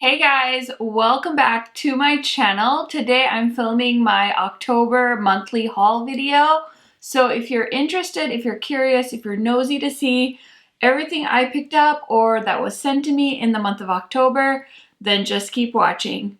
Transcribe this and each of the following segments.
Hey guys, welcome back to my channel. Today I'm filming my October monthly haul video. So if you're interested, if you're curious, if you're nosy to see everything I picked up or that was sent to me in the month of October, then just keep watching.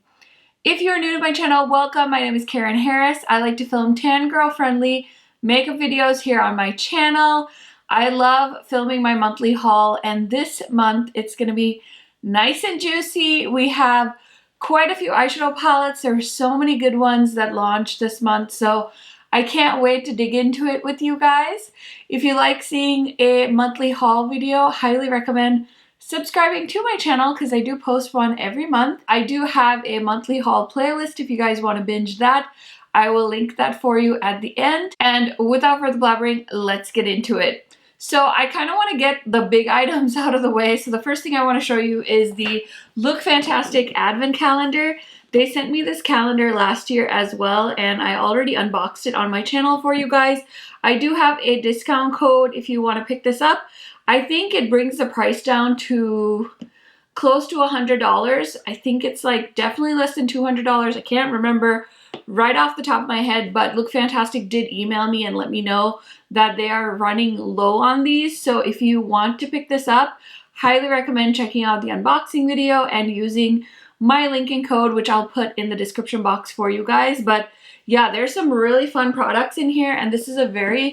If you're new to my channel, welcome. My name is Karen Harris. I like to film tan girl friendly makeup videos here on my channel. I love filming my monthly haul, and this month it's going to be nice and juicy. We have quite a few eyeshadow palettes. There are so many good ones that launched this month, so I can't wait to dig into it with you guys. If you like seeing a monthly haul video, highly recommend subscribing to my channel because I do post one every month. I do have a monthly haul playlist if you guys want to binge that. I will link that for you at the end. And without further blabbering, let's get into it. So I kind of want to get the big items out of the way. So the first thing I want to show you is the Look Fantastic Advent Calendar. They sent me this calendar last year as well, and I already unboxed it on my channel for you guys. I do have a discount code if you want to pick this up. I think it brings the price down to close to $100. I think it's like definitely less than $200. I can't remember right off the top of my head, but Look Fantastic did email me and let me know that they are running low on these. So if you want to pick this up, highly recommend checking out the unboxing video and using my link and code, which I'll put in the description box for you guys. But yeah, there's some really fun products in here, and this is a very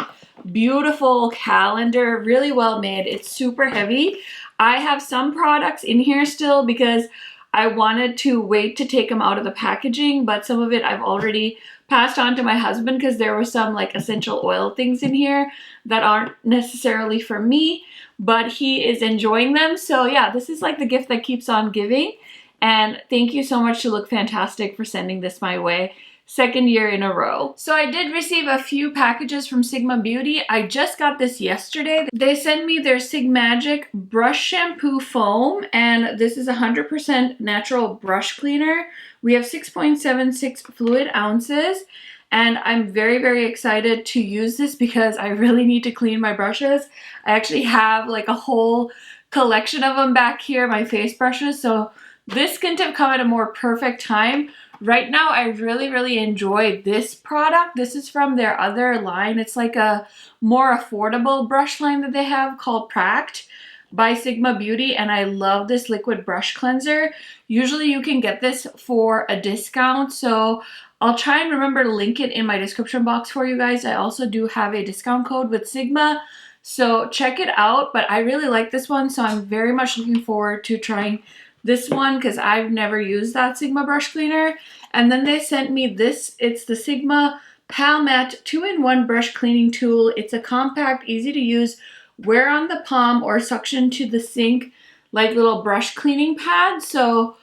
beautiful calendar, really well made. It's super heavy. I have some products in here still because I wanted to wait to take them out of the packaging, but some of it I've already passed on to my husband because there were some like essential oil things in here that aren't necessarily for me, but he is enjoying them. So yeah, this is like the gift that keeps on giving. And thank you so much to Look Fantastic for sending this my way. Second year in a row. So I did receive a few packages from Sigma Beauty. I just got this yesterday. They sent me their Sigmagic brush shampoo foam, and this is 100% natural brush cleaner. We have 6.76 fluid ounces, and I'm very, very excited to use this because I really need to clean my brushes. I actually have like a whole collection of them back here, my face brushes, so this couldn't have come at a more perfect time. Right now, I really enjoy this product. This is from their other line. It's like a more affordable brush line that they have called Pract by Sigma Beauty, and I love this liquid brush cleanser. Usually you can get this for a discount, so I'll try and remember to link it in my description box for you guys. I also do have a discount code with Sigma, so check it out. But I really like this one, so I'm very much looking forward to trying this one because I've never used that Sigma brush cleaner. And then they sent me this. It's the Sigma Palette 2-in-1 brush cleaning tool. It's a compact, easy to use, wear on the palm or suction to the sink like little brush cleaning pad. So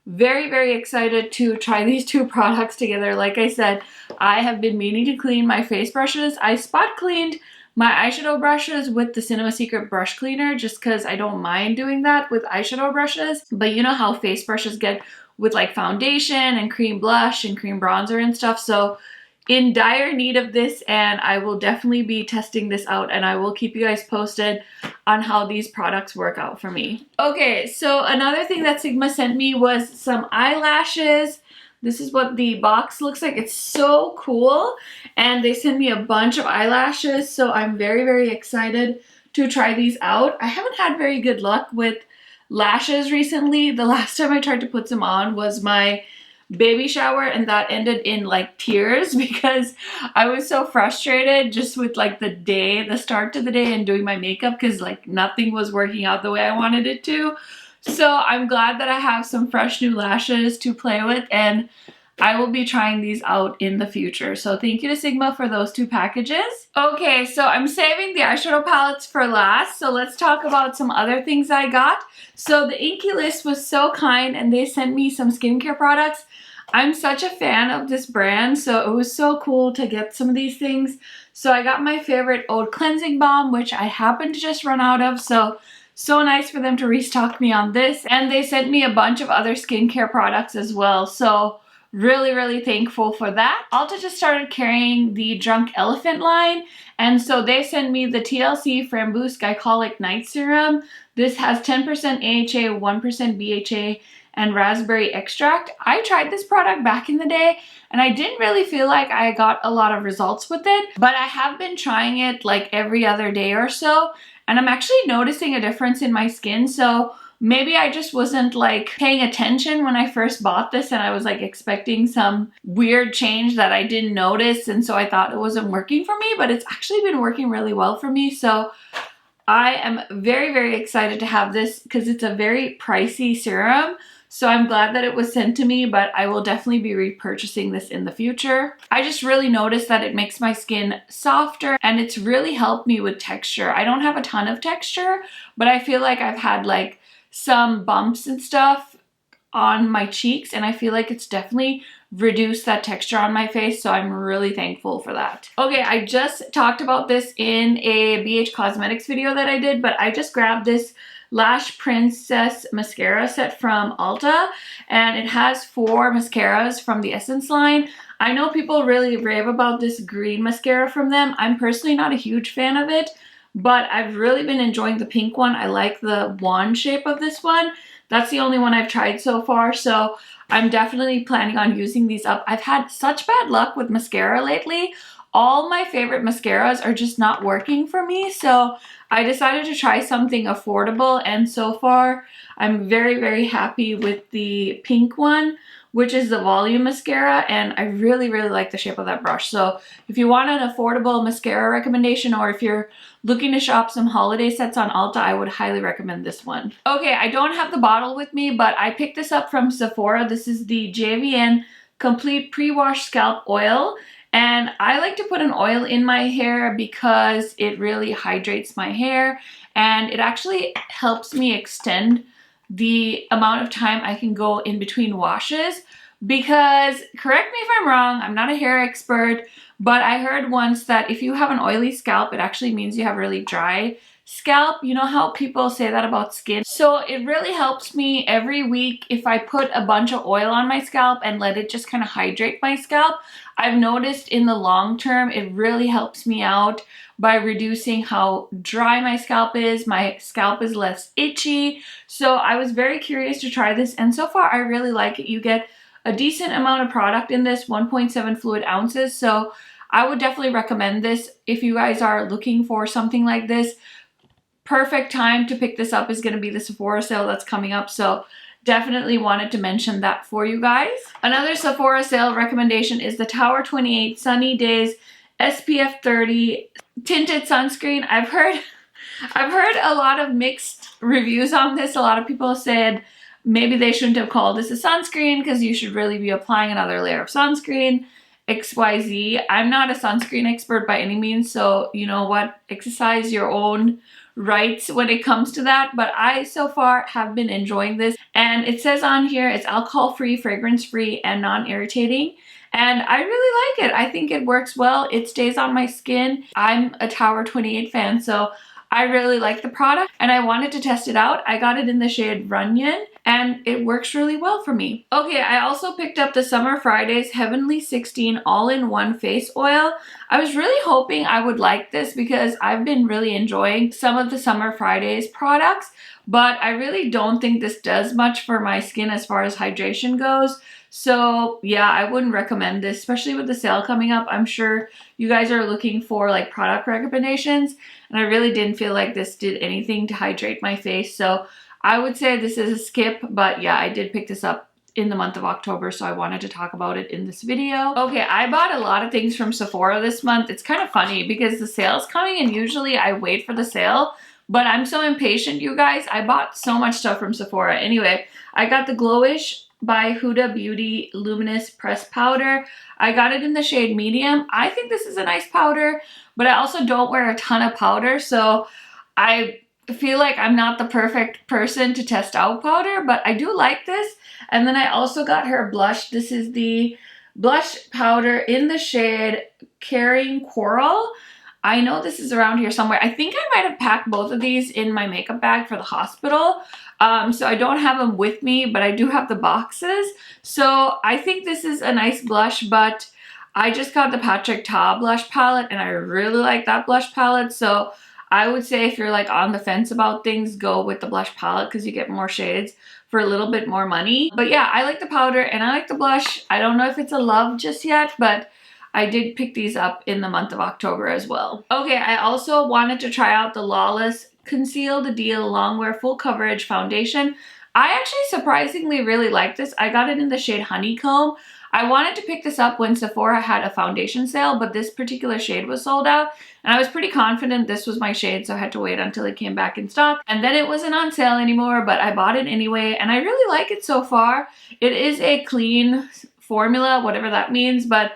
very excited to try these two products together. Like I said, I have been meaning to clean my face brushes. I spot cleaned my eyeshadow brushes with the Cinema Secret brush cleaner just because I don't mind doing that with eyeshadow brushes. But you know how face brushes get with like foundation and cream blush and cream bronzer and stuff. So in dire need of this, and I will definitely be testing this out, and I will keep you guys posted on how these products work out for me. Okay, so another thing that Sigma sent me was some eyelashes. This is what the box looks like. It's so cool. And they sent me a bunch of eyelashes, so I'm very excited to try these out. I haven't had very good luck with lashes recently. The last time I tried to put some on was my baby shower, and that ended in like tears because I was so frustrated just with like the start to the day and doing my makeup because like nothing was working out the way I wanted it to. So I'm glad that I have some fresh new lashes to play with, and I will be trying these out in the future. So thank you to Sigma for those two packages. Okay, so I'm saving the eyeshadow palettes for last. So let's talk about some other things I got. So the Inky List was so kind, and they sent me some skincare products. I'm such a fan of this brand, so it was so cool to get some of these things. So I got my favorite Oud Cleansing Balm, which I happened to just run out of. So nice for them to restock me on this. And they sent me a bunch of other skincare products as well. So really thankful for that. Ulta just started carrying the Drunk Elephant line. And so they sent me the TLC Framboos Glycolic Night Serum. This has 10% AHA, 1% BHA, and raspberry extract. I tried this product back in the day and I didn't really feel like I got a lot of results with it, but I have been trying it like every other day or so, and I'm actually noticing a difference in my skin. So maybe I just wasn't like paying attention when I first bought this, and I was like expecting some weird change that I didn't notice, and so I thought it wasn't working for me, but it's actually been working really well for me. So I am very, very excited to have this because it's a very pricey serum. So I'm glad that it was sent to me, but I will definitely be repurchasing this in the future. I just really noticed that it makes my skin softer and it's really helped me with texture. I don't have a ton of texture, but I feel like I've had like some bumps and stuff on my cheeks, and I feel like it's definitely reduce that texture on my face, so I'm really thankful for that. Okay, I just talked about this in a BH Cosmetics video that I did, but I just grabbed this Lash Princess mascara set from Ulta, and it has 4 mascaras from the Essence line. I know people really rave about this green mascara from them. I'm personally not a huge fan of it, but I've really been enjoying the pink one. I like the wand shape of this one. That's the only one I've tried so far, so I'm definitely planning on using these up. I've had such bad luck with mascara lately. All my favorite mascaras are just not working for me, so I decided to try something affordable, and so far I'm very, very happy with the pink one, which is the volume mascara, and I really, really like the shape of that brush. So if you want an affordable mascara recommendation, or if you're looking to shop some holiday sets on Ulta, I would highly recommend this one. Okay, I don't have the bottle with me, but I picked this up from Sephora. This is the JVN Complete Pre-Wash Scalp Oil. And I like to put an oil in my hair because it really hydrates my hair, and it actually helps me extend the amount of time I can go in between washes. Because, correct me if I'm wrong, I'm not a hair expert, but I heard once that if you have an oily scalp, it actually means you have really dry scalp. You know how people say that about skin? So it really helps me every week if I put a bunch of oil on my scalp and let it just kind of hydrate my scalp. I've noticed in the long term, it really helps me out by reducing how dry my scalp is. My scalp is less itchy. So I was very curious to try this, and so far I really like it. You get a decent amount of product in this, 1.7 fluid ounces. So I would definitely recommend this if you guys are looking for something like this. Perfect time to pick this up is going to be the Sephora sale that's coming up. So definitely wanted to mention that for you guys. Another Sephora sale recommendation is the Tower 28 Sunny Days SPF 30 tinted sunscreen. I've heard a lot of mixed reviews on this. A lot of people said maybe they shouldn't have called this a sunscreen because you should really be applying another layer of sunscreen. XYZ. I'm not a sunscreen expert by any means, so you know what? Exercise your own rights when it comes to that, but I so far have been enjoying this, and it says on here it's alcohol-free, fragrance-free, and non-irritating, and I really like it. I think it works well. It stays on my skin. I'm a Tower 28 fan, so I really like the product and I wanted to test it out. I got it in the shade Runyon and it works really well for me. Okay, I also picked up the Summer Fridays Heavenly 16 all-in-one face oil. I was really hoping I would like this because I've been really enjoying some of the Summer Fridays products, but I really don't think this does much for my skin as far as hydration goes. So yeah, I wouldn't recommend this, especially with the sale coming up. I'm sure you guys are looking for like product recommendations, and I really didn't feel like this did anything to hydrate my face. So I would say this is a skip, but yeah, I did pick this up in the month of October, so I wanted to talk about it in this video. Okay, I bought a lot of things from Sephora this month. It's kind of funny because the sale's coming and usually I wait for the sale, but I'm so impatient, you guys. I bought so much stuff from Sephora. Anyway, I got the Glowish by Huda Beauty Luminous Press Powder. I got it in the shade medium. I think this is a nice powder, but I also don't wear a ton of powder, so I feel like I'm not the perfect person to test out powder, but I do like this. And then I also got her blush. This is the blush powder in the shade Caring Coral. I know this is around here somewhere. I think I might have packed both of these in my makeup bag for the hospital. So I don't have them with me, but I do have the boxes. So I think this is a nice blush, but I just got the Patrick Ta blush palette and I really like that blush palette. So I would say if you're like on the fence about things, go with the blush palette because you get more shades. for a little bit more money. But yeah, I like the powder and I like the blush. I don't know if it's a love just yet, but I did pick these up in the month of October as well. Okay, I also wanted to try out the Lawless Conceal the Deal Longwear Full Coverage Foundation. I actually surprisingly really like this. I got it in the shade Honeycomb. I wanted to pick this up when Sephora had a foundation sale, but this particular shade was sold out. And I was pretty confident this was my shade, so I had to wait until it came back in stock. And then it wasn't on sale anymore, but I bought it anyway, and I really like it so far. It is a clean formula, whatever that means, but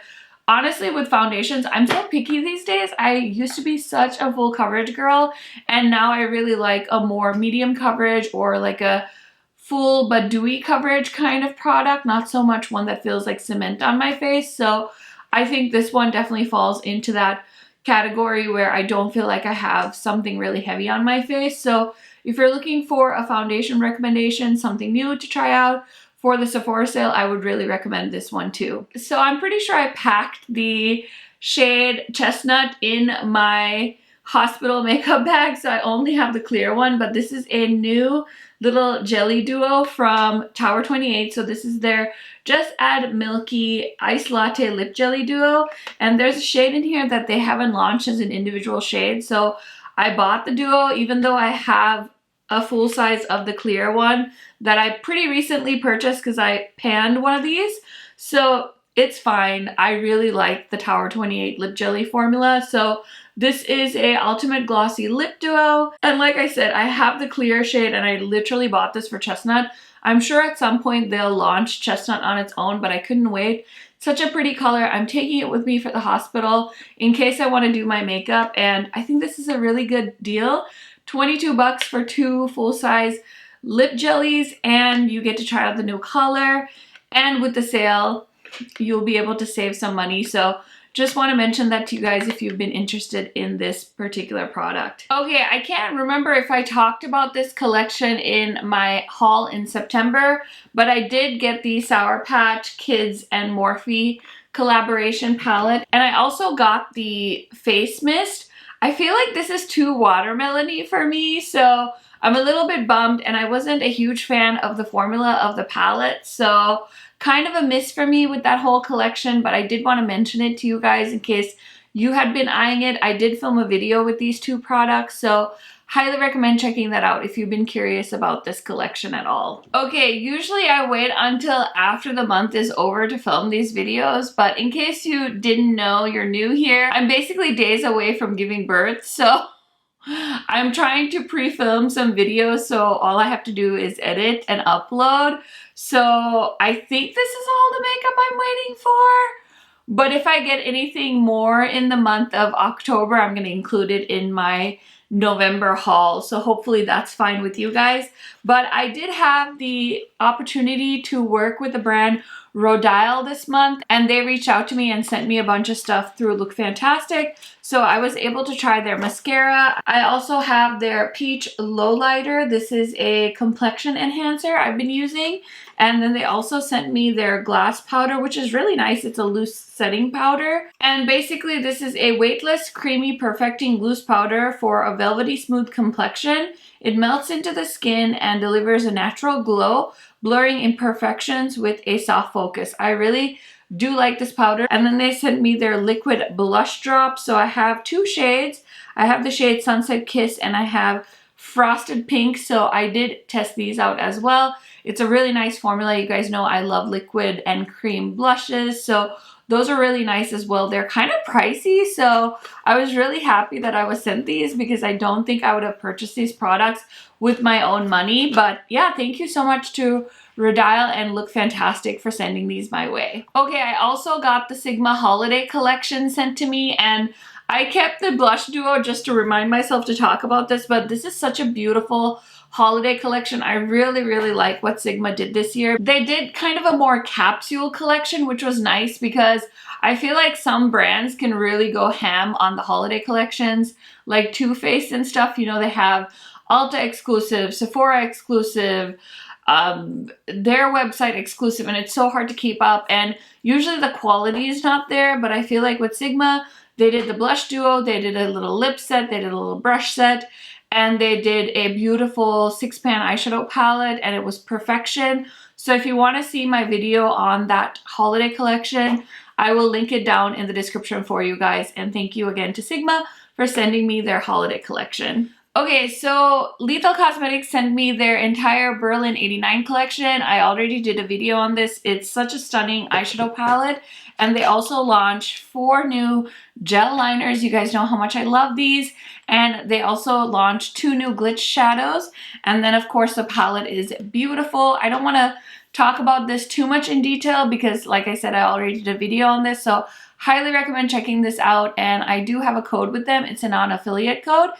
honestly, with foundations, I'm so picky these days. I used to be such a full coverage girl, and now I really like a more medium coverage or like a full but dewy coverage kind of product, not so much one that feels like cement on my face. So I think this one definitely falls into that category where I don't feel like I have something really heavy on my face. So if you're looking for a foundation recommendation, something new to try out for the Sephora sale, I would really recommend this one too. So I'm pretty sure I packed the shade Chestnut in my hospital makeup bag, so I only have the clear one, but this is a new little jelly duo from Tower 28. So this is their Just Add Milky Ice Latte Lip Jelly Duo, and there's a shade in here that they haven't launched as an individual shade, so I bought the duo even though I have a full size of the clear one that I pretty recently purchased because I panned one of these. So it's fine. I really like the Tower 28 lip jelly formula. So this is a ultimate glossy lip duo. And like I said, I have the clear shade and I literally bought this for Chestnut. I'm sure at some point they'll launch Chestnut on its own, but I couldn't wait. Such a pretty color. I'm taking it with me for the hospital in case I want to do my makeup, and I think this is a really good deal. 22 bucks for 2 full-size lip jellies, and you get to try out the new color, and with the sale you'll be able to save some money. So just want to mention that to you guys if you've been interested in this particular product. Okay, I can't remember if I talked about this collection in my haul in September, but I did get the Sour Patch Kids and Morphe collaboration palette, and I also got the face mist. I feel like this is too watermelon-y for me, so I'm a little bit bummed, and I wasn't a huge fan of the formula of the palette, so kind of a miss for me with that whole collection, but I did want to mention it to you guys in case you had been eyeing it. I did film a video with these two products, so highly recommend checking that out if you've been curious about this collection at all. Okay, usually I wait until after the month is over to film these videos, but in case you didn't know, you're new here, I'm basically days away from giving birth, so I'm trying to pre-film some videos, so all I have to do is edit and upload. So I think this is all the makeup I'm waiting for. But if I get anything more in the month of October, I'm going to include it in my November haul. So hopefully that's fine with you guys. But I did have the opportunity to work with the brand Rodial this month, and they reached out to me and sent me a bunch of stuff through Look Fantastic. So I was able to try their mascara. I also have their Peach Lowlighter. This is a complexion enhancer I've been using. And then they also sent me their glass powder, which is really nice. It's a loose setting powder. And basically this is a weightless, creamy, perfecting loose powder for a velvety smooth complexion. It melts into the skin and delivers a natural glow, blurring imperfections with a soft focus. I really do like this powder. And then they sent me their liquid blush drop. So I have 2 shades. I have the shade Sunset Kiss and I have Frosted Pink. So I did test these out as well. It's a really nice formula. You guys know I love liquid and cream blushes. So those are really nice as well. They're kind of pricey, so I was really happy that I was sent these because I don't think I would have purchased these products with my own money. But yeah, thank you so much to Rodial and Look Fantastic for sending these my way. Okay, I also got the Sigma Holiday Collection sent to me, and I kept the blush duo just to remind myself to talk about this, but this is such a beautiful holiday collection. I really, really like what Sigma did this year. They did kind of a more capsule collection, which was nice because I feel like some brands can really go ham on the holiday collections, like Too Faced and stuff. You know, they have Ulta exclusive, Sephora exclusive, their website exclusive, and it's so hard to keep up. And usually the quality is not there, but I feel like with Sigma, they did the blush duo, they did a little lip set, they did a little brush set, and they did a beautiful 6-pan eyeshadow palette, and it was perfection. So if you want to see my video on that holiday collection, I will link it down in the description for you guys. And thank you again to Sigma for sending me their holiday collection. Okay, so Lethal Cosmetics sent me their entire Berlin 89 collection. I already did a video on this. It's such a stunning eyeshadow palette. And they also launched 4 new gel liners. You guys know how much I love these. And they also launched 2 new glitch shadows. And then of course the palette is beautiful. I don't want to talk about this too much in detail because like I said, I already did a video on this. So highly recommend checking this out. And I do have a code with them. It's a non-affiliate code.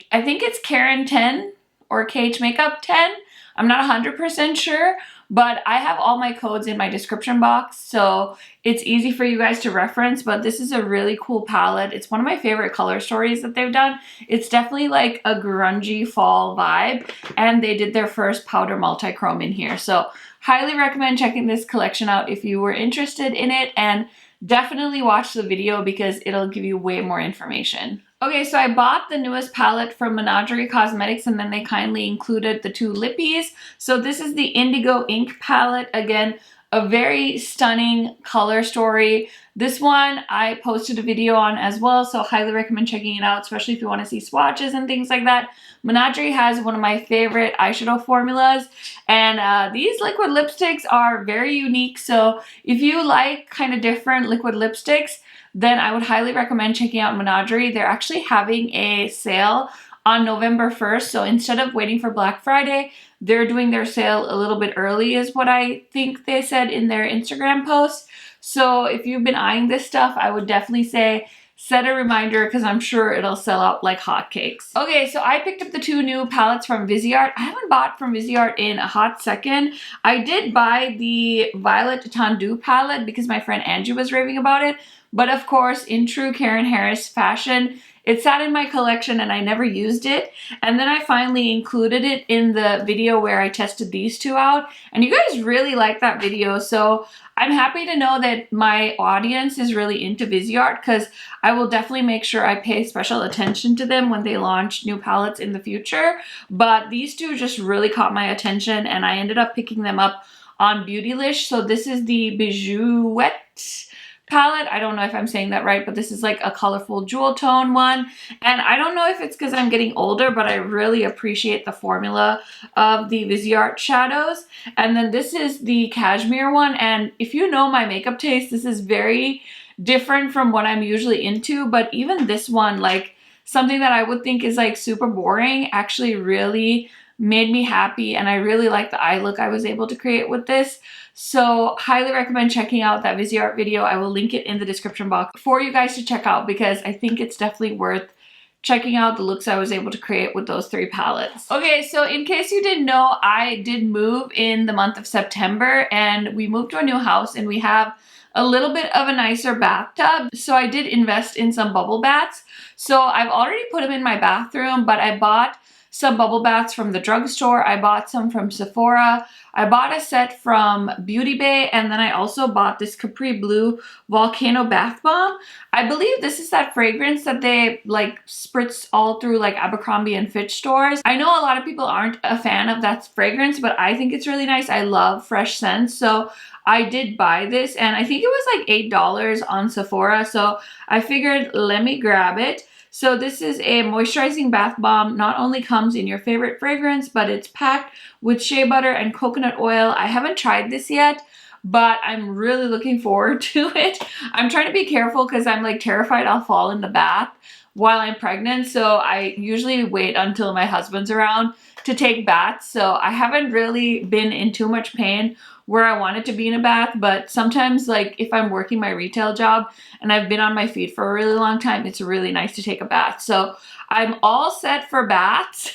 I think it's Karen10 or KHMAKEUP 10. I'm not 100% sure, but I have all my codes in my description box, so it's easy for you guys to reference. But this is a really cool palette. It's one of my favorite color stories that they've done. It's definitely like a grungy fall vibe, and they did their first powder multi-chrome in here. So highly recommend checking this collection out if you were interested in it, and definitely watch the video because it'll give you way more information. Okay, so I bought the newest palette from Menagerie Cosmetics, and then they kindly included the 2 lippies. So this is the Indigo Ink palette. Again, a very stunning color story. This one I posted a video on as well, so highly recommend checking it out, especially if you want to see swatches and things like that. Menagerie has one of my favorite eyeshadow formulas, and these liquid lipsticks are very unique. So if you like kind of different liquid lipsticks, then I would highly recommend checking out Menagerie. They're actually having a sale on November 1st. So instead of waiting for Black Friday, they're doing their sale a little bit early is what I think they said in their Instagram post. So if you've been eyeing this stuff, I would definitely say set a reminder because I'm sure it'll sell out like hotcakes. Okay, so I picked up the 2 new palettes from Viseart. I haven't bought from Viseart in a hot second. I did buy the Violet Tendu palette because my friend Angie was raving about it. But of course, in true Karen Harris fashion, it sat in my collection and I never used it. And then I finally included it in the video where I tested these 2 out. And you guys really liked that video. So I'm happy to know that my audience is really into Viseart because I will definitely make sure I pay special attention to them when they launch new palettes in the future. But these 2 just really caught my attention and I ended up picking them up on Beautylish. So this is the Bijouette palette. I don't know if I'm saying that right, but this is like a colorful jewel tone one. And I don't know if it's because I'm getting older, but I really appreciate the formula of the Viseart shadows. And then this is the cashmere one. And if you know my makeup taste, this is very different from what I'm usually into. But even this one, like something that I would think is like super boring, actually really made me happy, and I really like the eye look I was able to create with this. So highly recommend checking out that Viseart video. I will link it in the description box for you guys to check out because I think it's definitely worth checking out the looks I was able to create with those 3 palettes. Okay, so in case you didn't know, I did move in the month of September and we moved to a new house and we have a little bit of a nicer bathtub. So I did invest in some bubble baths. So I've already put them in my bathroom, but I bought some bubble baths from the drugstore. I bought some from Sephora. I bought a set from Beauty Bay, and then I also bought this Capri Blue Volcano Bath Bomb. I believe this is that fragrance that they like spritz all through like Abercrombie and Fitch stores. I know a lot of people aren't a fan of that fragrance, but I think it's really nice. I love fresh scents, so I did buy this, and I think it was like $8 on Sephora, so I figured let me grab it. So this is a moisturizing bath bomb. Not only comes in your favorite fragrance, but it's packed with shea butter and coconut oil. I haven't tried this yet, but I'm really looking forward to it. I'm trying to be careful because I'm like terrified I'll fall in the bath while I'm pregnant. So I usually wait until my husband's around to take baths. So I haven't really been in too much pain where I wanted to be in a bath, but sometimes like if I'm working my retail job and I've been on my feet for a really long time, it's really nice to take a bath. So I'm all set for baths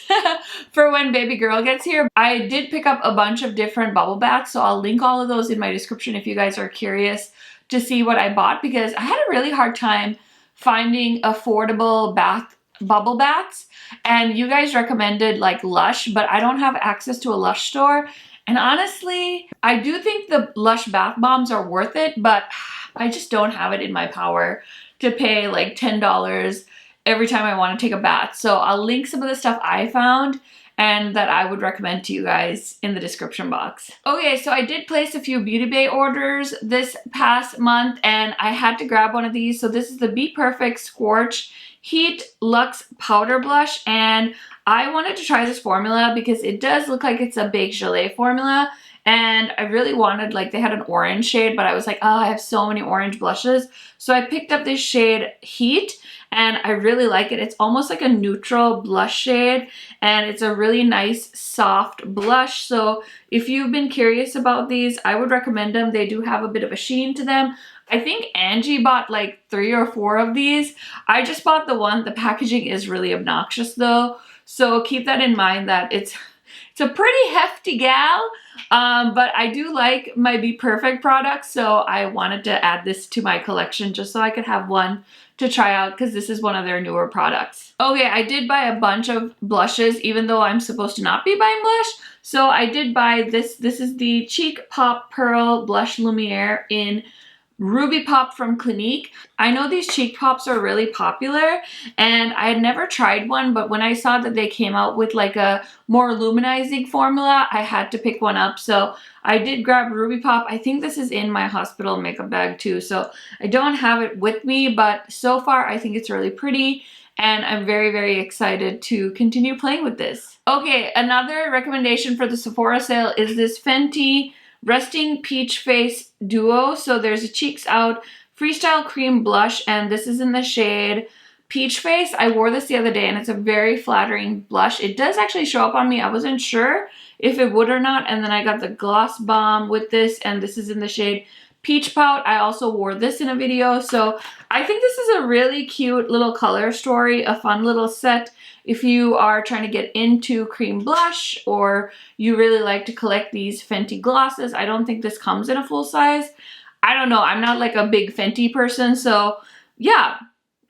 for when baby girl gets here. I did pick up a bunch of different bubble baths, so I'll link all of those in my description if you guys are curious to see what I bought, because I had a really hard time finding affordable bubble baths, and you guys recommended like Lush, but I don't have access to a Lush store. And honestly, I do think the Lush bath bombs are worth it, but I just don't have it in my power to pay like $10 every time I want to take a bath. So I'll link some of the stuff I found and that I would recommend to you guys in the description box. Okay, so I did place a few Beauty Bay orders this past month and I had to grab one of these. So this is the Be Perfect Scorch Heat Luxe Powder Blush, and I wanted to try this formula because it does look like it's a Baked Gelée formula, and I really wanted, like, they had an orange shade, but I was like, oh, I have so many orange blushes. So I picked up this shade Heat, and I really like it. It's almost like a neutral blush shade, and it's a really nice soft blush. So if you've been curious about these, I would recommend them. They do have a bit of a sheen to them. I think Angie bought like 3 or 4 of these. I just bought the one. The packaging is really obnoxious though, so keep that in mind that it's a pretty hefty gal, but I do like my Be Perfect products, so I wanted to add this to my collection just so I could have one to try out because this is one of their newer products. Okay, I did buy a bunch of blushes even though I'm supposed to not be buying blush. So I did buy this. This is the Cheek Pop Pearl Blush Lumiere in Ruby Pop from Clinique. I know these cheek pops are really popular and I had never tried one, but when I saw that they came out with like a more luminizing formula, I had to pick one up. So I did grab Ruby Pop. I think this is in my hospital makeup bag too, so I don't have it with me, but so far I think it's really pretty and I'm very, very excited to continue playing with this. Okay, another recommendation for the Sephora sale is this Fenty Resting Peach Face Duo. So there's a Cheeks Out Freestyle Cream Blush, and this is in the shade Peach Face. I wore this the other day, and it's a very flattering blush. It does actually show up on me. I wasn't sure if it would or not, and then I got the Gloss Bomb with this, and this is in the shade Peach Pout. I also wore this in a video, so I think this is a really cute little color story, a fun little set. If you are trying to get into cream blush or you really like to collect these Fenty glosses, I don't think this comes in a full size. I don't know. I'm not like a big Fenty person. So yeah,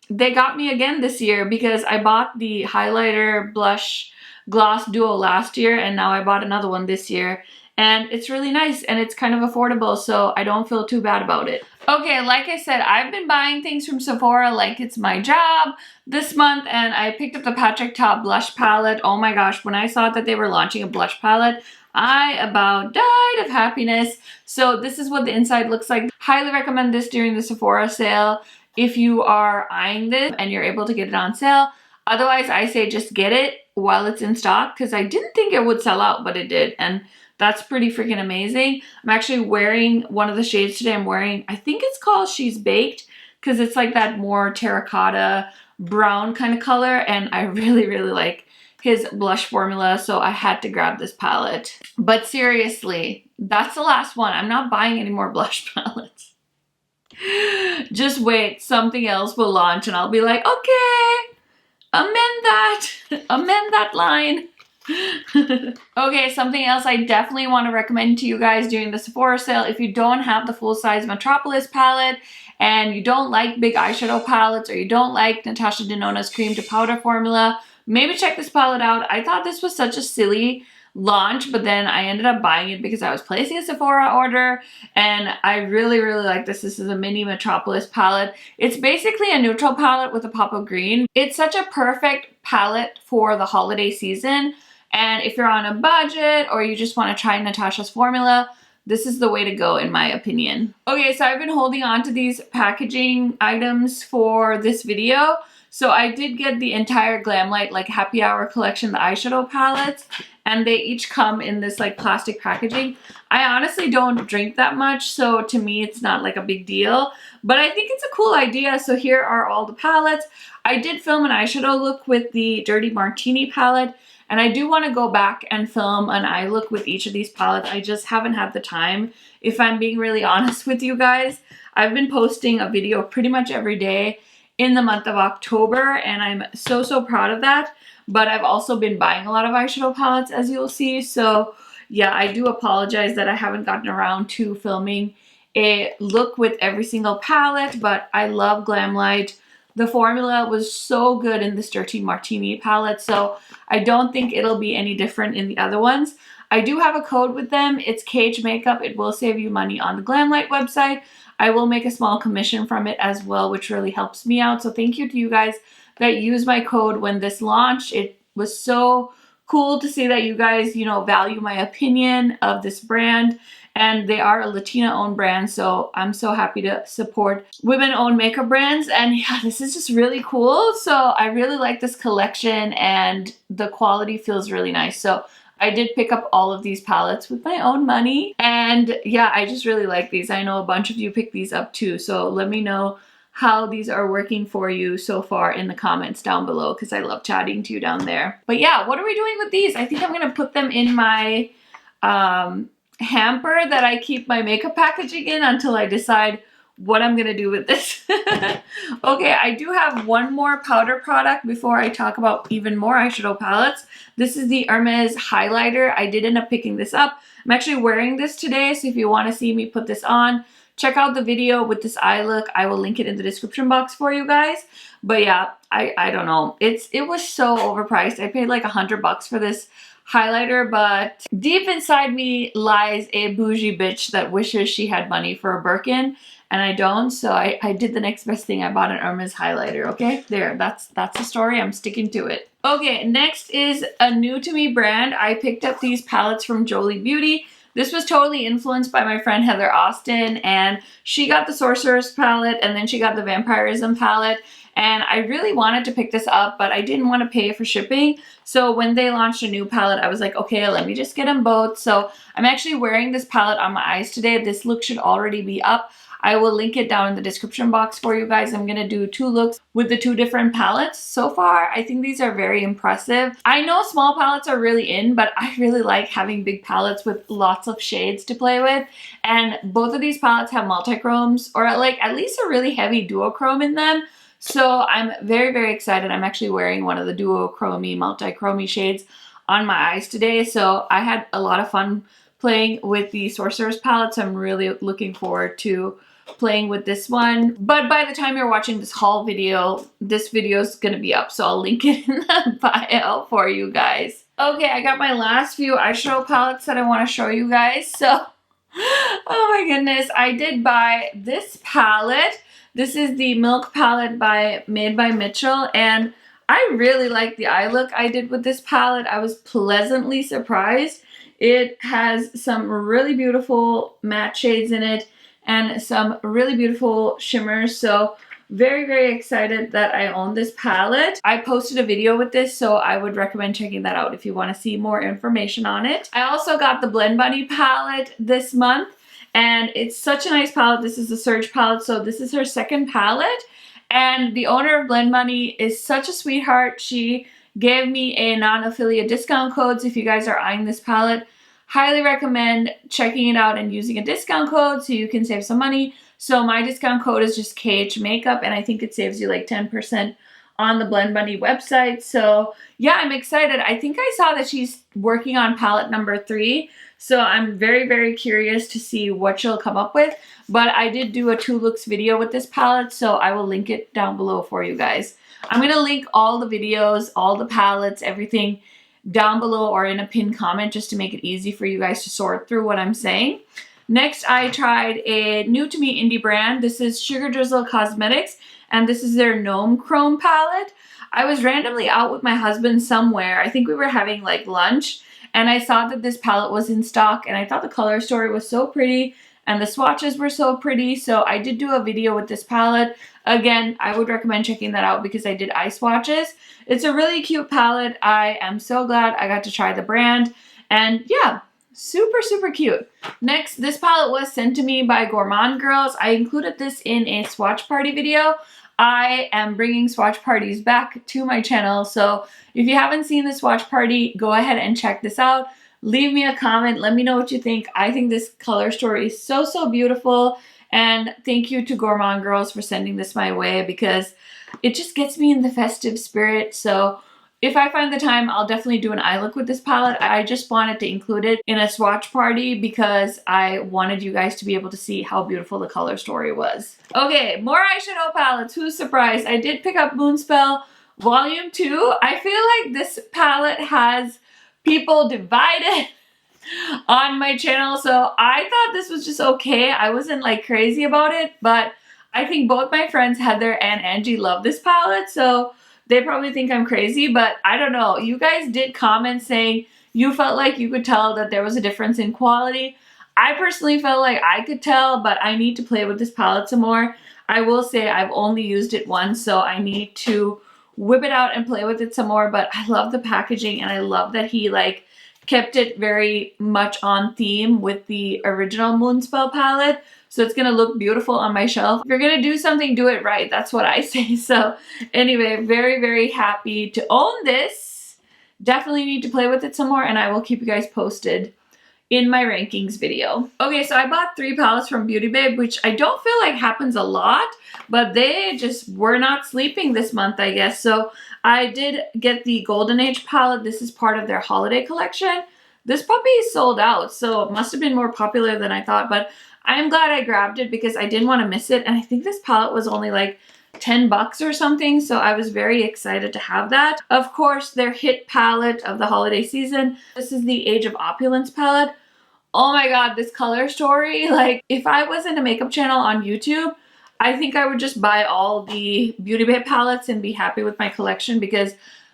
they got me again this year because I bought the highlighter blush gloss duo last year and now I bought another one this year. And it's really nice and it's kind of affordable, so I don't feel too bad about it. Okay, like I said, I've been buying things from Sephora like it's my job this month, and I picked up the Patrick Ta blush palette. Oh my gosh, when I saw that they were launching a blush palette, I about died of happiness. So this is what the inside looks like. Highly recommend this during the Sephora sale if you are eyeing this and you're able to get it on sale. Otherwise, I say just get it while it's in stock because I didn't think it would sell out, but it did. And that's pretty freaking amazing. I'm actually wearing one of the shades today. I'm wearing, I think it's called She's Baked because it's like that more terracotta brown kind of color. And I really, really like his blush formula. So I had to grab this palette. But seriously, that's the last one. I'm not buying any more blush palettes. Just wait. Something else will launch and I'll be like, okay, amend that line. Okay, something else I definitely want to recommend to you guys during the Sephora sale. If you don't have the full-size Metropolis palette and you don't like big eyeshadow palettes or you don't like Natasha Denona's cream to powder formula, maybe check this palette out. I thought this was such a silly launch, but then I ended up buying it because I was placing a Sephora order and I really, really like this. This is a mini Metropolis palette. It's basically a neutral palette with a pop of green. It's such a perfect palette for the holiday season. And if you're on a budget or you just want to try Natasha's formula, this is the way to go in my opinion. Okay, so I've been holding on to these packaging items for this video. So I did get the entire Glamlite like happy hour collection, the eyeshadow palettes, and they each come in this like plastic packaging. I honestly don't drink that much, so to me it's not like a big deal, but I think it's a cool idea. So here are all the palettes. I did film an eyeshadow look with the Dirty Martini palette, and I do want to go back and film an eye look with each of these palettes. I just haven't had the time, if I'm being really honest with you guys. I've been posting a video pretty much every day in the month of October, and I'm so, so proud of that. But I've also been buying a lot of eyeshadow palettes, as you'll see. So yeah, I do apologize that I haven't gotten around to filming a look with every single palette, but I love Glamlite. The formula was so good in this Dirty Martini palette, so I don't think it'll be any different in the other ones. I do have a code with them. It's KHMAKEUP. It will save you money on the Glamlite website. I will make a small commission from it as well, which really helps me out. So thank you to you guys that used my code when this launched. It was so cool to see that you guys, you know, value my opinion of this brand. And they are a Latina-owned brand, so I'm so happy to support women-owned makeup brands. And yeah, this is just really cool. So I really like this collection, and the quality feels really nice. So I did pick up all of these palettes with my own money. And yeah, I just really like these. I know a bunch of you picked these up too. So let me know how these are working for you so far in the comments down below, because I love chatting to you down there. But yeah, what are we doing with these? I think I'm going to put them in my hamper that I keep my makeup packaging in until I decide what I'm gonna do with this. Okay, I do have one more powder product before I talk about even more eyeshadow palettes. This is the Hermes highlighter. I did end up picking this up. I'm actually wearing this today, so if you want to see me put this on, check out the video with this eye look. I will link it in the description box for you guys. But yeah, I don't know. It was so overpriced. I paid like $100 for this highlighter, but deep inside me lies a bougie bitch that wishes she had money for a Birkin, and I don't. So I did the next best thing. I bought an Hermes highlighter. Okay, there, that's the story. I'm sticking to it. Okay, next is a new to me brand. I picked up these palettes from Jolie Beauty. This was totally influenced by my friend Heather Austin, and she got the Sorceress palette, and then she got the Vampirism palette. And I really wanted to pick this up, but I didn't want to pay for shipping. So when they launched a new palette, I was like, okay, let me just get them both. So I'm actually wearing this palette on my eyes today. This look should already be up. I will link it down in the description box for you guys. I'm going to do 2 looks with the 2 different palettes. So far, I think these are very impressive. I know small palettes are really in, but I really like having big palettes with lots of shades to play with. And both of these palettes have multi-chromes, or like at least a really heavy duochrome in them. So I'm very, very excited. I'm actually wearing one of the duochrome, multi-chrome shades on my eyes today. So I had a lot of fun playing with the Sorcerer's palette. So I'm really looking forward to playing with this one. But by the time you're watching this haul video, this video is going to be up. So I'll link it in the bio for you guys. Okay, I got my last few eyeshadow palettes that I want to show you guys. So, oh my goodness, I did buy this palette. This is the Milk palette made by Mitchell, and I really like the eye look I did with this palette. I was pleasantly surprised. It has some really beautiful matte shades in it and some really beautiful shimmers. So very, very excited that I own this palette. I posted a video with this, so I would recommend checking that out if you want to see more information on it. I also got the Blend Bunny palette this month. And it's such a nice palette. This is the Surge palette, so this is her second palette. And the owner of Blend Money is such a sweetheart. She gave me a non-affiliate discount code, so if you guys are eyeing this palette, highly recommend checking it out and using a discount code so you can save some money. So my discount code is just KHMAKEUP, and I think it saves you like 10% on the Blend Bunny website. So yeah, I'm excited. I think I saw that she's working on palette number 3. So I'm very, very curious to see what she'll come up with. But I did do a 2 looks video with this palette, so I will link it down below for you guys. I'm going to link all the videos, all the palettes, everything down below or in a pinned comment just to make it easy for you guys to sort through what I'm saying. Next, I tried a new to me indie brand. This is Sugar Drizzle Cosmetics, and this is their Gnome Chrome palette. I was randomly out with my husband somewhere. I think we were having like lunch, and I saw that this palette was in stock, and I thought the color story was so pretty and the swatches were so pretty. So I did do a video with this palette. Again, I would recommend checking that out because I did eye swatches. It's a really cute palette. I am so glad I got to try the brand, and yeah, super, super cute. Next, this palette was sent to me by Gourmand Girls. I included this in a swatch party video. I am bringing swatch parties back to my channel, so if you haven't seen the swatch party, go ahead and check this out. Leave me a comment. Let me know what you think. I think this color story is so, so beautiful, and thank you to Gourmand Girls for sending this my way because it just gets me in the festive spirit. So if I find the time, I'll definitely do an eye look with this palette. I just wanted to include it in a swatch party because I wanted you guys to be able to see how beautiful the color story was. Okay, more eyeshadow palettes. Who's surprised? I did pick up Moonspell Volume 2. I feel like this palette has people divided on my channel, so I thought this was just okay. I wasn't like crazy about it, but I think both my friends Heather and Angie love this palette, so they probably think I'm crazy, but I don't know. You guys did comment saying you felt like you could tell that there was a difference in quality. I personally felt like I could tell, but I need to play with this palette some more. I will say I've only used it once, so I need to whip it out and play with it some more. But I love the packaging, and I love that he like kept it very much on theme with the original Moonspell palette. So it's gonna look beautiful on my shelf. If you're gonna do something, do it right. That's what I say. So anyway, very, very happy to own this. Definitely need to play with it some more, and I will keep you guys posted in my rankings video. Okay, so I bought 3 palettes from Beauty Babe, which I don't feel like happens a lot, but they just were not sleeping this month, I guess. So I did get the Golden Age palette. This is part of their holiday collection. This puppy is sold out, so it must have been more popular than I thought, but I'm glad I grabbed it because I didn't want to miss it. And I think this palette was only like 10 bucks or something, so I was very excited to have that. Of course, their hit palette of the holiday season. This is the Age of Opulence palette. Oh my god, this color story, like if I wasn't a makeup channel on YouTube, I think I would just buy all the Beauty Babe palettes and be happy with my collection because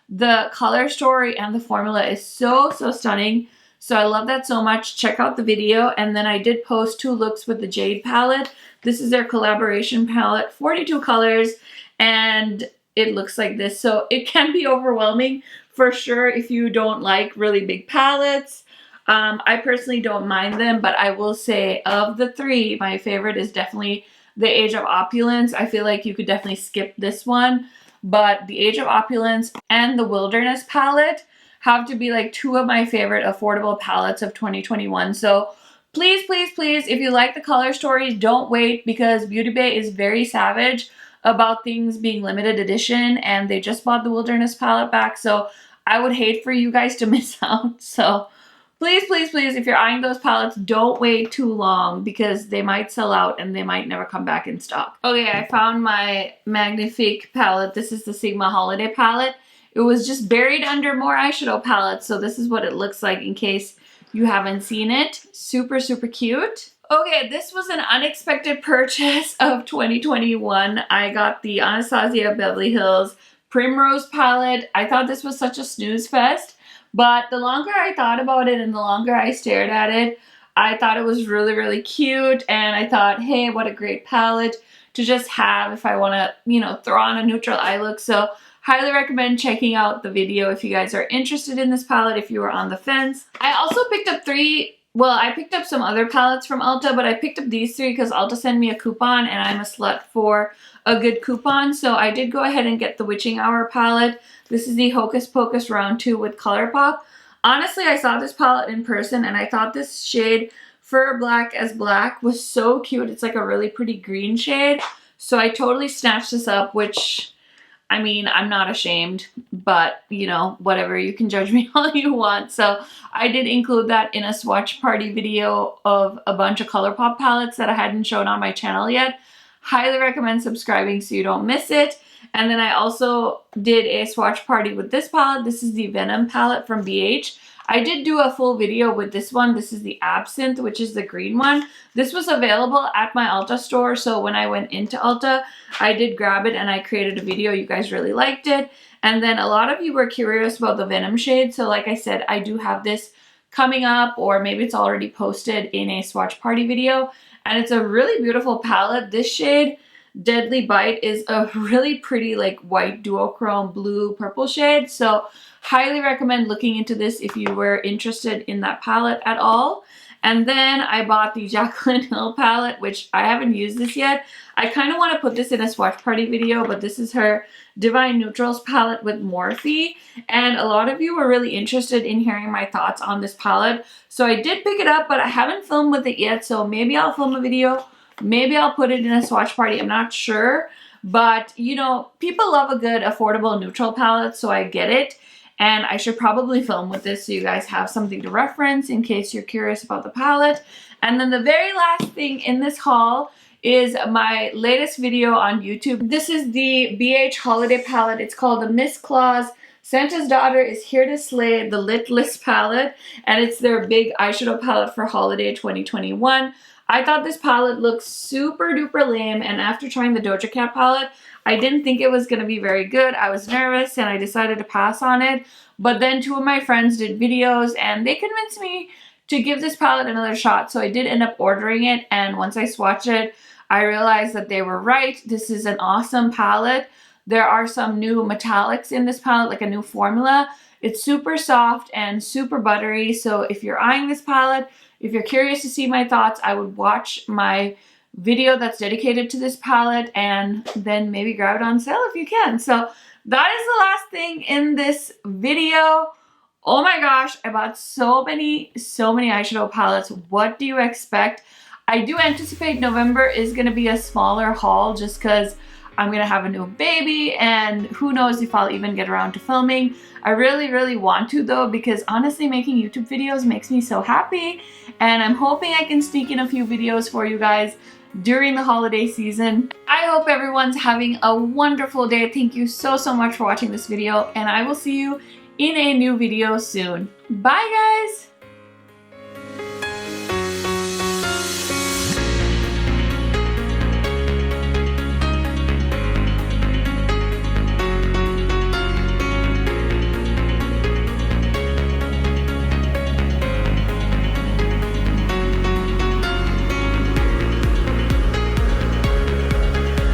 the color story and the formula is so, so stunning. So I love that so much. Check out the video. And then I did post 2 looks with the Jade palette. This is their collaboration palette, 42 colors, and it looks like this. So it can be overwhelming for sure if you don't like really big palettes. I personally don't mind them, but I will say of the 3, my favorite is definitely the Age of Opulence. I feel like you could definitely skip this one, but the Age of Opulence and the Wilderness palette have to be like 2 of my favorite affordable palettes of 2021. So please, please, please, if you like the color stories, don't wait because Beauty Bae is very savage about things being limited edition, and they just bought the Wilderness palette back. So I would hate for you guys to miss out. So please, please, please, if you're eyeing those palettes, don't wait too long because they might sell out and they might never come back in stock. Okay, I found my Magnifique palette. This is the Sigma Holiday palette. It was just buried under more eyeshadow palettes, so this is what it looks like in case you haven't seen it. Super, super cute. Okay, this was an unexpected purchase of 2021. I got the Anastasia Beverly Hills Primrose palette. I thought this was such a snooze fest. But the longer I thought about it and the longer I stared at it, I thought it was really, really cute. And I thought, hey, what a great palette to just have if I want to, you know, throw on a neutral eye look. So highly recommend checking out the video if you guys are interested in this palette, if you were on the fence. I also picked up I picked up some other palettes from Ulta, but I picked up these 3 because Ulta sent me a coupon and I'm a slut for a good coupon. So I did go ahead and get the Witching Hour palette. This is the Hocus Pocus Round 2 with ColourPop. Honestly, I saw this palette in person and I thought this shade Fur Black as Black was so cute. It's like a really pretty green shade. So I totally snatched this up, which, I mean, I'm not ashamed, but you know, whatever, you can judge me all you want. So I did include that in a swatch party video of a bunch of ColourPop palettes that I hadn't shown on my channel yet. Highly recommend subscribing so you don't miss it. And then I also did a swatch party with this palette. This is the Venom palette from BH. I did do a full video with this one. This is the Absinthe, which is the green one. This was available at my Ulta store, so when I went into Ulta, I did grab it and I created a video. You guys really liked it. And then a lot of you were curious about the Venom shade, so like I said, I do have this coming up, or maybe it's already posted in a swatch party video. And it's a really beautiful palette. This shade, Deadly Bite, is a really pretty like white duochrome blue purple shade. So highly recommend looking into this if you were interested in that palette at all. And then I bought the Jaclyn Hill palette, which I haven't used this yet. I kind of want to put this in a swatch party video, but this is her Divine Neutrals palette with Morphe. And a lot of you were really interested in hearing my thoughts on this palette. So I did pick it up, but I haven't filmed with it yet. So maybe I'll film a video. Maybe I'll put it in a swatch party. I'm not sure. But, you know, people love a good affordable neutral palette, so I get it. And I should probably film with this so you guys have something to reference in case you're curious about the palette. And then the very last thing in this haul is my latest video on YouTube. This is the BH holiday palette. It's called the Miss Claus Santa's Daughter is Here to Slay, the Lit List palette. And it's their big eyeshadow palette for holiday 2021. I thought this palette looked super duper lame, and after trying the Doja Cat palette, I didn't think it was going to be very good. I was nervous and I decided to pass on it. But then two of my friends did videos and they convinced me to give this palette another shot. So I did end up ordering it, and once I swatched it, I realized that they were right. This is an awesome palette. There are some new metallics in this palette, like a new formula. It's super soft and super buttery. So if you're eyeing this palette, if you're curious to see my thoughts, I would watch my video that's dedicated to this palette and then maybe grab it on sale if you can. So that is the last thing in this video. Oh my gosh, I bought so many eyeshadow palettes. What do you expect? I do anticipate November is going to be a smaller haul just because I'm going to have a new baby and who knows if I'll even get around to filming. I really want to though, because honestly making YouTube videos makes me so happy, and I'm hoping I can sneak in a few videos for you guys during the holiday season. I hope everyone's having a wonderful day. Thank you so much for watching this video, and I will see you in a new video soon. Bye guys!